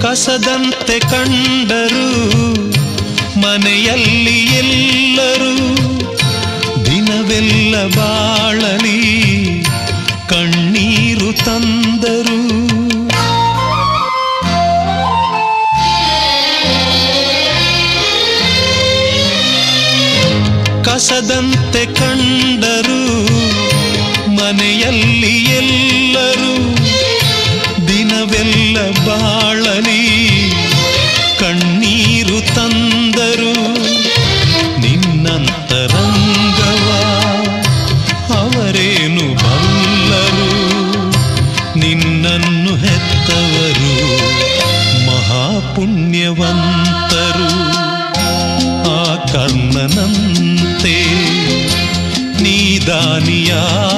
ಕಸದಂತೆ ಕಂಡರು ಮನೆಯಲ್ಲಿ ಎಲ್ಲರೂ, ದಿನವೆಲ್ಲ ಬಾಳಲಿ ಕಣ್ಣೀರು ತಂದರು. ಕಸದಂತೆ ಕಂಡರು ಮನೆಯಲ್ಲಿ ಎಲ್ಲರೂ, ದಿನವೆಲ್ಲ ಬಾಳಲಿ ಕಣ್ಣೀರು ತಂದರು. ನಿನ್ನಂತರಂಗವ ಅವರೇನು ಬಲ್ಲರು, ನಿನ್ನನ್ನು ಹೆತ್ತವರು ಮಹಾಪುಣ್ಯವಂತರು. ಆ ಕರ್ಣನಂತೆ ನೀ ದಾನಿಯಾದರೆ